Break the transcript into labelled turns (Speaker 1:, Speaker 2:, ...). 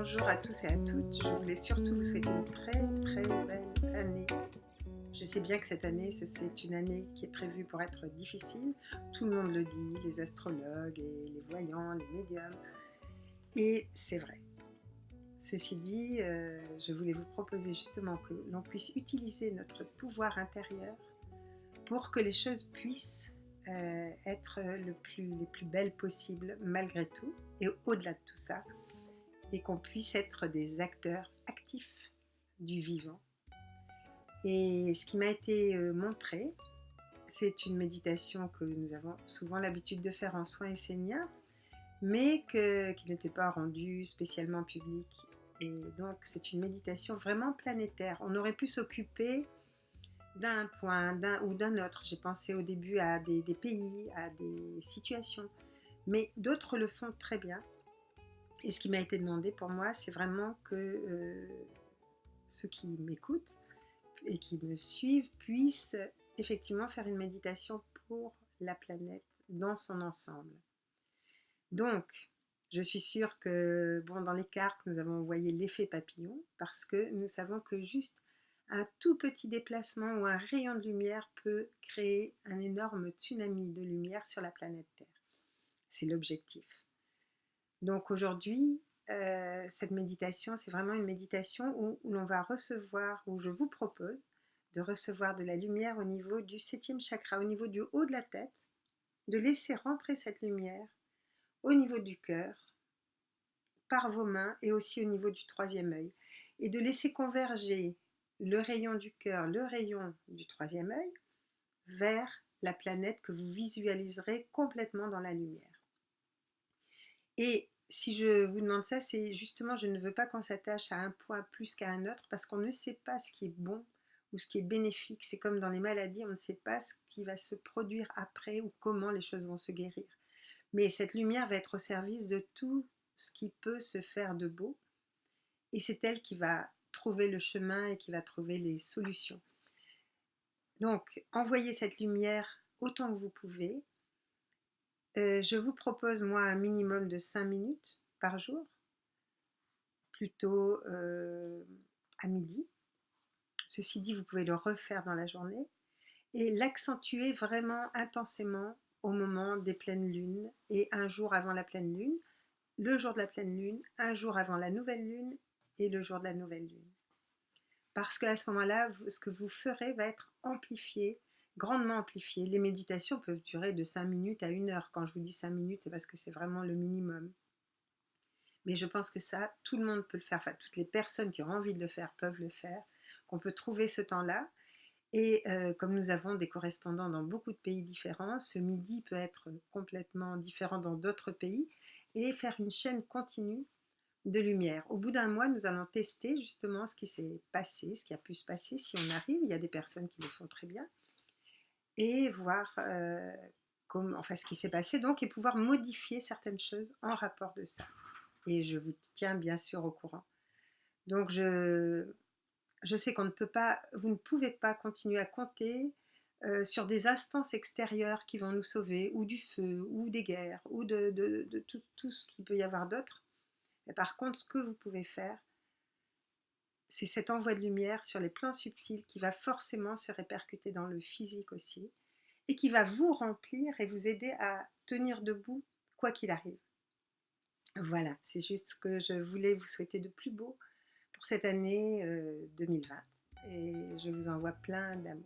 Speaker 1: bonjour à tous et à toutes. Je voulais surtout vous souhaiter une très belle année. Je sais bien que cette année, c'est une année qui est prévue pour être difficile. Tout le monde le dit, les astrologues et les voyants, les médiums. Et c'est vrai. Ceci dit, je voulais vous proposer justement que l'on puisse utiliser notre pouvoir intérieur pour que les choses puissent être les plus belles possibles malgré tout et au-delà de tout ça, et qu'on puisse être des acteurs actifs du vivant. Et ce qui m'a été montré, c'est une méditation que nous avons souvent l'habitude de faire en soins esséniens, mais qui n'était pas rendue spécialement publique. Et donc c'est une méditation vraiment planétaire. On aurait pu s'occuper d'un point ou d'un autre. J'ai pensé au début à des pays, à des situations, mais d'autres le font très bien. Et ce qui m'a été demandé pour moi, c'est vraiment que ceux qui m'écoutent et qui me suivent puissent effectivement faire une méditation pour la planète dans son ensemble. Donc, je suis sûre que dans les cartes, nous avons envoyé l'effet papillon parce que nous savons que juste un tout petit déplacement ou un rayon de lumière peut créer un énorme tsunami de lumière sur la planète Terre. C'est l'objectif. Donc aujourd'hui, cette méditation, c'est vraiment une méditation où l'on va recevoir, où je vous propose de recevoir de la lumière au niveau du 7e chakra, au niveau du haut de la tête, de laisser rentrer cette lumière au niveau du cœur, par vos mains et aussi au niveau du 3e œil, et de laisser converger le rayon du cœur, le rayon du 3e œil, vers la planète que vous visualiserez complètement dans la lumière. Et si je vous demande ça, c'est justement, je ne veux pas qu'on s'attache à un point plus qu'à un autre, parce qu'on ne sait pas ce qui est bon ou ce qui est bénéfique. C'est comme dans les maladies, on ne sait pas ce qui va se produire après ou comment les choses vont se guérir. Mais cette lumière va être au service de tout ce qui peut se faire de beau, et c'est elle qui va trouver le chemin et qui va trouver les solutions. Donc, envoyez cette lumière autant que vous pouvez. Je vous propose, moi, un minimum de 5 minutes par jour, plutôt à midi. Ceci dit, vous pouvez le refaire dans la journée et l'accentuer vraiment intensément au moment des pleines lunes et un jour avant la pleine lune, le jour de la pleine lune, un jour avant la nouvelle lune et le jour de la nouvelle lune. Parce qu'à ce moment-là, ce que vous ferez va être amplifié, grandement amplifié. Les méditations peuvent durer de 5 minutes à 1 heure. Quand je vous dis 5 minutes, c'est parce que c'est vraiment le minimum. Mais je pense que ça, tout le monde peut le faire. Enfin, toutes les personnes qui ont envie de le faire peuvent le faire. Qu'on peut trouver ce temps-là. Et comme nous avons des correspondants dans beaucoup de pays différents, ce midi peut être complètement différent dans d'autres pays et faire une chaîne continue de lumière. Au bout d'un mois, nous allons tester justement ce qui s'est passé, ce qui a pu se passer si on arrive. Il y a des personnes qui le font très bien. Et voir ce qui s'est passé donc, et pouvoir modifier certaines choses en rapport de ça. Et je vous tiens bien sûr au courant. Donc je sais qu'on ne peut pas, vous ne pouvez pas continuer à compter sur des instances extérieures qui vont nous sauver, ou du feu, ou des guerres, ou de tout ce qu'il peut y avoir d'autre. Mais par contre, ce que vous pouvez faire, c'est cet envoi de lumière sur les plans subtils qui va forcément se répercuter dans le physique aussi, et qui va vous remplir et vous aider à tenir debout quoi qu'il arrive. Voilà, c'est juste ce que je voulais vous souhaiter de plus beau pour cette année 2020. Et je vous envoie plein d'amour.